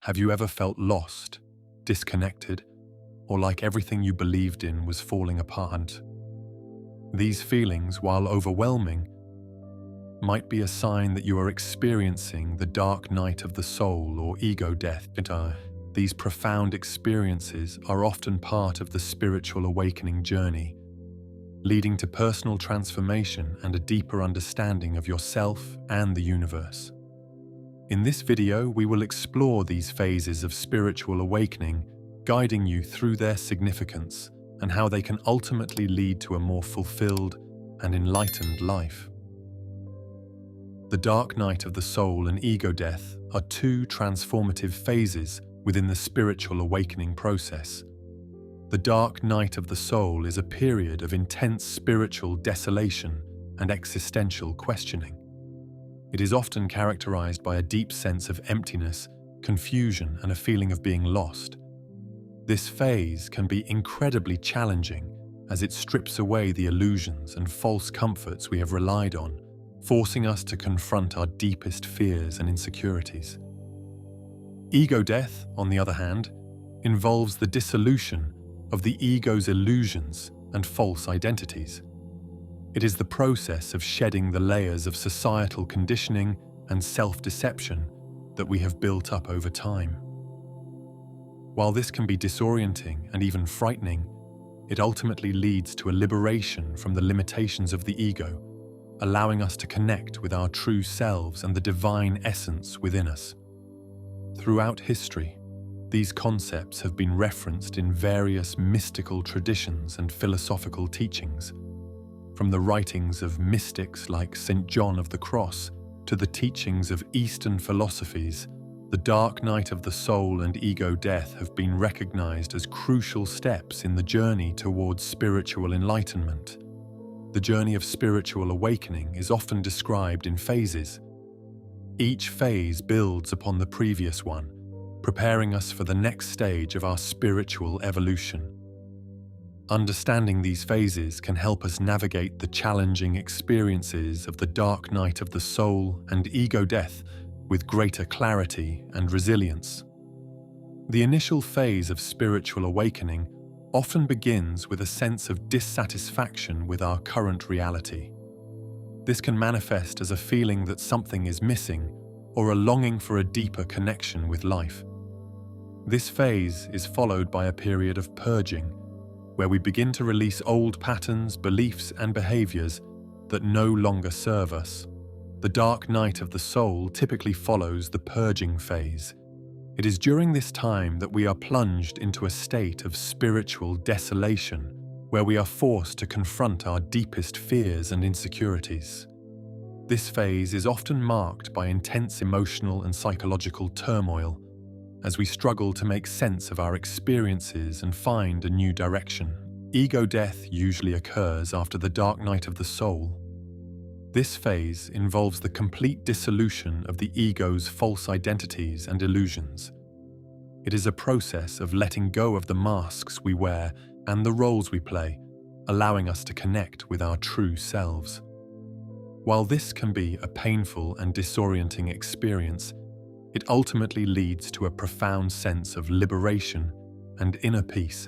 Have you ever felt lost, disconnected, or like everything you believed in was falling apart? These feelings, while overwhelming, might be a sign that you are experiencing the dark night of the soul or ego death. These profound experiences are often part of the spiritual awakening journey, leading to personal transformation and a deeper understanding of yourself and the universe. In this video, we will explore these phases of spiritual awakening, guiding you through their significance and how they can ultimately lead to a more fulfilled and enlightened life. The dark night of the soul and ego death are two transformative phases within the spiritual awakening process. The dark night of the soul is a period of intense spiritual desolation and existential questioning. It is often characterized by a deep sense of emptiness, confusion, and a feeling of being lost. This phase can be incredibly challenging as it strips away the illusions and false comforts we have relied on, forcing us to confront our deepest fears and insecurities. Ego death, on the other hand, involves the dissolution of the ego's illusions and false identities. It is the process of shedding the layers of societal conditioning and self-deception that we have built up over time. While this can be disorienting and even frightening, it ultimately leads to a liberation from the limitations of the ego, allowing us to connect with our true selves and the divine essence within us. Throughout history, these concepts have been referenced in various mystical traditions and philosophical teachings. From the writings of mystics like St. John of the Cross to the teachings of Eastern philosophies, the dark night of the soul and ego death have been recognized as crucial steps in the journey towards spiritual enlightenment. The journey of spiritual awakening is often described in phases. Each phase builds upon the previous one, preparing us for the next stage of our spiritual evolution. Understanding these phases can help us navigate the challenging experiences of the dark night of the soul and ego death with greater clarity and resilience. The initial phase of spiritual awakening often begins with a sense of dissatisfaction with our current reality. This can manifest as a feeling that something is missing or a longing for a deeper connection with life. This phase is followed by a period of purging, where we begin to release old patterns, beliefs, and behaviors that no longer serve us. The dark night of the soul typically follows the purging phase. It is during this time that we are plunged into a state of spiritual desolation, where we are forced to confront our deepest fears and insecurities. This phase is often marked by intense emotional and psychological turmoil, as we struggle to make sense of our experiences and find a new direction. Ego death usually occurs after the dark night of the soul. This phase involves the complete dissolution of the ego's false identities and illusions. It is a process of letting go of the masks we wear and the roles we play, allowing us to connect with our true selves. While this can be a painful and disorienting experience, it ultimately leads to a profound sense of liberation and inner peace.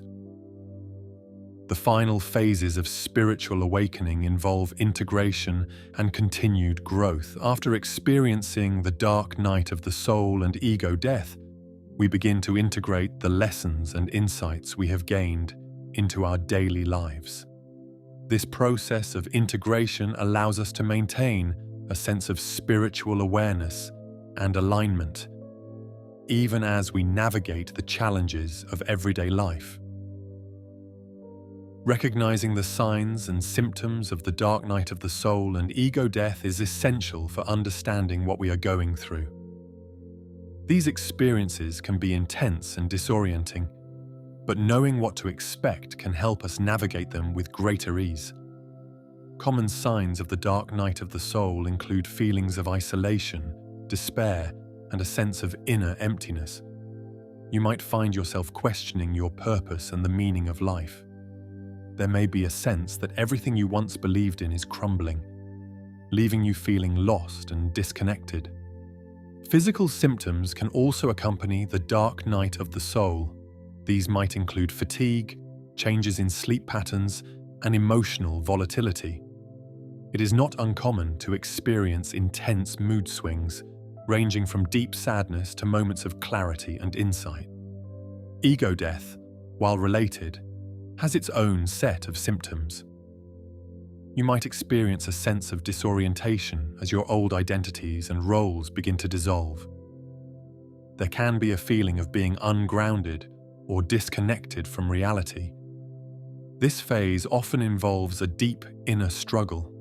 The final phases of spiritual awakening involve integration and continued growth. After experiencing the dark night of the soul and ego death, we begin to integrate the lessons and insights we have gained into our daily lives. This process of integration allows us to maintain a sense of spiritual awareness and alignment, even as we navigate the challenges of everyday life. Recognizing the signs and symptoms of the dark night of the soul and ego death is essential for understanding what we are going through. These experiences can be intense and disorienting, but knowing what to expect can help us navigate them with greater ease. Common signs of the dark night of the soul include feelings of isolation, despair, and a sense of inner emptiness. You might find yourself questioning your purpose and the meaning of life. There may be a sense that everything you once believed in is crumbling, leaving you feeling lost and disconnected. Physical symptoms can also accompany the dark night of the soul. These might include fatigue, changes in sleep patterns, and emotional volatility. It is not uncommon to experience intense mood swings, ranging from deep sadness to moments of clarity and insight. Ego death, while related, has its own set of symptoms. You might experience a sense of disorientation as your old identities and roles begin to dissolve. There can be a feeling of being ungrounded or disconnected from reality. This phase often involves a deep inner struggle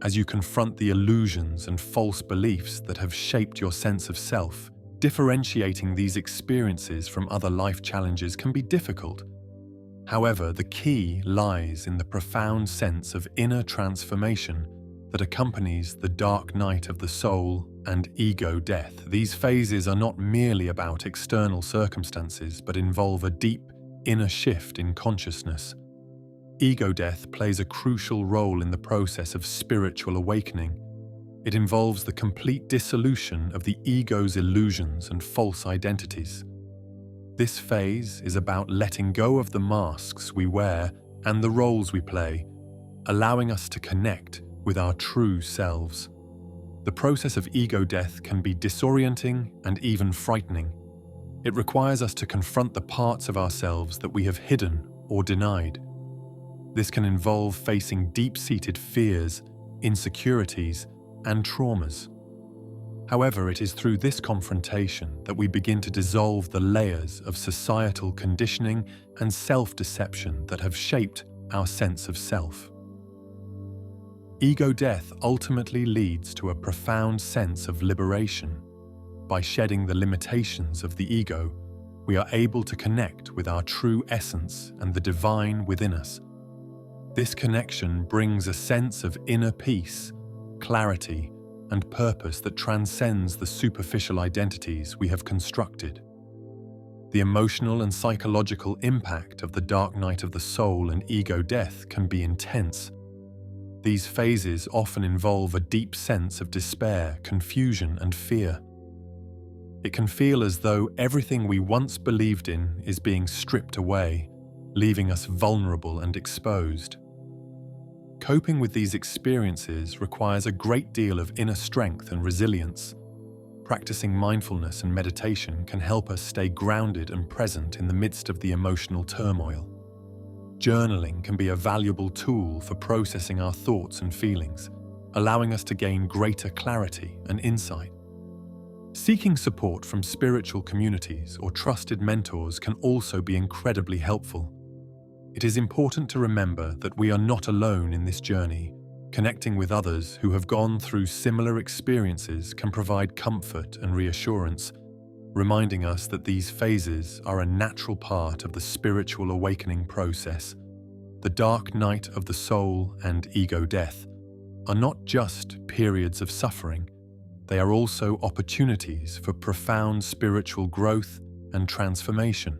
as you confront the illusions and false beliefs that have shaped your sense of self. Differentiating these experiences from other life challenges can be difficult. However, the key lies in the profound sense of inner transformation that accompanies the dark night of the soul and ego death. These phases are not merely about external circumstances, but involve a deep inner shift in consciousness. Ego death plays a crucial role in the process of spiritual awakening. It involves the complete dissolution of the ego's illusions and false identities. This phase is about letting go of the masks we wear and the roles we play, allowing us to connect with our true selves. The process of ego death can be disorienting and even frightening. It requires us to confront the parts of ourselves that we have hidden or denied. This can involve facing deep-seated fears, insecurities, and traumas. However, it is through this confrontation that we begin to dissolve the layers of societal conditioning and self-deception that have shaped our sense of self. Ego death ultimately leads to a profound sense of liberation. By shedding the limitations of the ego, we are able to connect with our true essence and the divine within us. This connection brings a sense of inner peace, clarity, and purpose that transcends the superficial identities we have constructed. The emotional and psychological impact of the dark night of the soul and ego death can be intense. These phases often involve a deep sense of despair, confusion, and fear. It can feel as though everything we once believed in is being stripped away, leaving us vulnerable and exposed. Coping with these experiences requires a great deal of inner strength and resilience. Practicing mindfulness and meditation can help us stay grounded and present in the midst of the emotional turmoil. Journaling can be a valuable tool for processing our thoughts and feelings, allowing us to gain greater clarity and insight. Seeking support from spiritual communities or trusted mentors can also be incredibly helpful. It is important to remember that we are not alone in this journey. Connecting with others who have gone through similar experiences can provide comfort and reassurance, reminding us that these phases are a natural part of the spiritual awakening process. The dark night of the soul and ego death are not just periods of suffering, they are also opportunities for profound spiritual growth and transformation.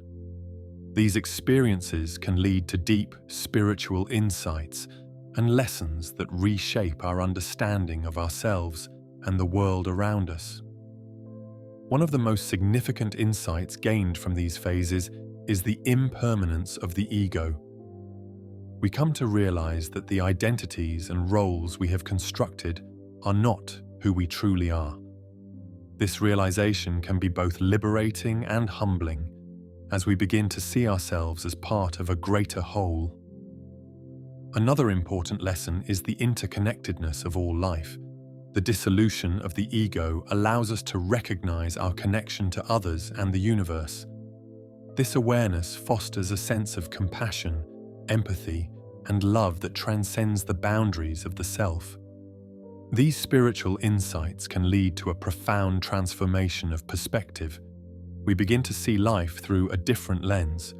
These experiences can lead to deep spiritual insights and lessons that reshape our understanding of ourselves and the world around us. One of the most significant insights gained from these phases is the impermanence of the ego. We come to realize that the identities and roles we have constructed are not who we truly are. This realization can be both liberating and humbling, as we begin to see ourselves as part of a greater whole. Another important lesson is the interconnectedness of all life. The dissolution of the ego allows us to recognize our connection to others and the universe. This awareness fosters a sense of compassion, empathy, and love that transcends the boundaries of the self. These spiritual insights can lead to a profound transformation of perspective. We begin to see life through a different lens,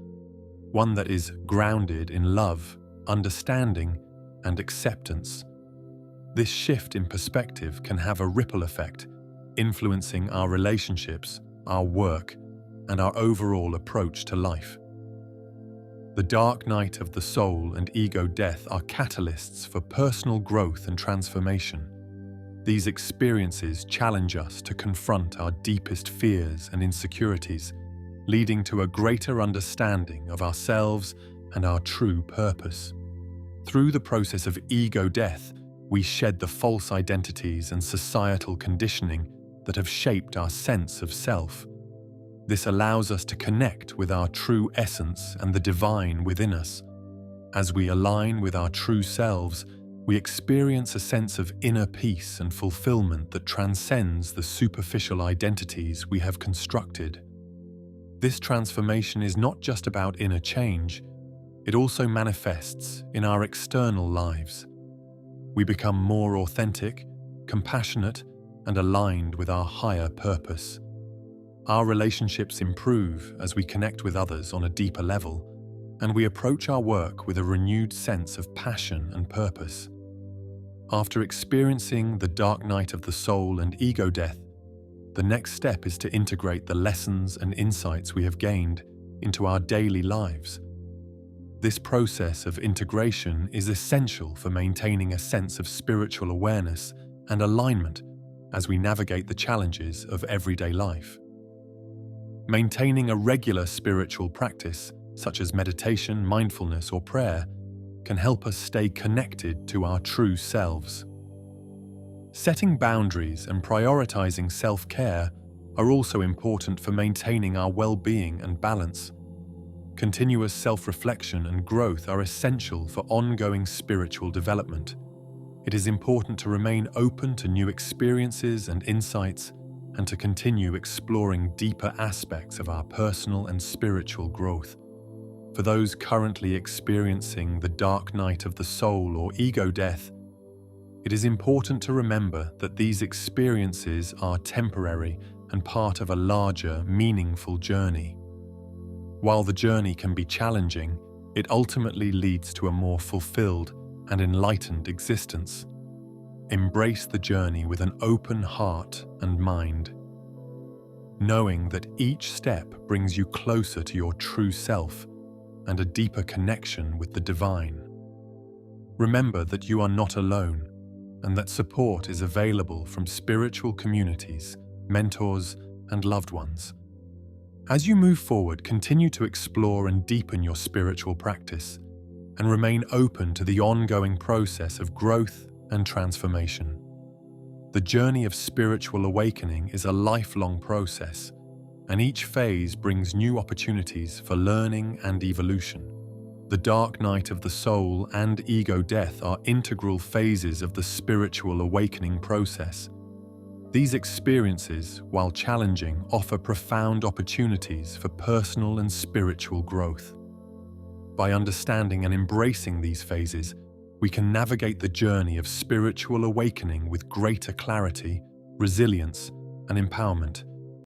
one that is grounded in love, understanding, and acceptance. This shift in perspective can have a ripple effect, influencing our relationships, our work, and our overall approach to life. The dark night of the soul and ego death are catalysts for personal growth and transformation. These experiences challenge us to confront our deepest fears and insecurities, leading to a greater understanding of ourselves and our true purpose. Through the process of ego death, we shed the false identities and societal conditioning that have shaped our sense of self. This allows us to connect with our true essence and the divine within us. As we align with our true selves, we experience a sense of inner peace and fulfillment that transcends the superficial identities we have constructed. This transformation is not just about inner change, it also manifests in our external lives. We become more authentic, compassionate, and aligned with our higher purpose. Our relationships improve as we connect with others on a deeper level, and we approach our work with a renewed sense of passion and purpose. After experiencing the dark night of the soul and ego death, the next step is to integrate the lessons and insights we have gained into our daily lives. This process of integration is essential for maintaining a sense of spiritual awareness and alignment as we navigate the challenges of everyday life. Maintaining a regular spiritual practice, such as meditation, mindfulness, or prayer, can help us stay connected to our true selves. Setting boundaries and prioritizing self-care are also important for maintaining our well-being and balance. Continuous self-reflection and growth are essential for ongoing spiritual development. It is important to remain open to new experiences and insights, and to continue exploring deeper aspects of our personal and spiritual growth. For those currently experiencing the dark night of the soul or ego death, it is important to remember that these experiences are temporary and part of a larger, meaningful journey. While the journey can be challenging, it ultimately leads to a more fulfilled and enlightened existence. Embrace the journey with an open heart and mind, knowing that each step brings you closer to your true self and a deeper connection with the divine. Remember that you are not alone, and that support is available from spiritual communities, mentors, and loved ones. As you move forward, continue to explore and deepen your spiritual practice, and remain open to the ongoing process of growth and transformation. The journey of spiritual awakening is a lifelong process, and each phase brings new opportunities for learning and evolution. The dark night of the soul and ego death are integral phases of the spiritual awakening process. These experiences, while challenging, offer profound opportunities for personal and spiritual growth. By understanding and embracing these phases, we can navigate the journey of spiritual awakening with greater clarity, resilience, and empowerment.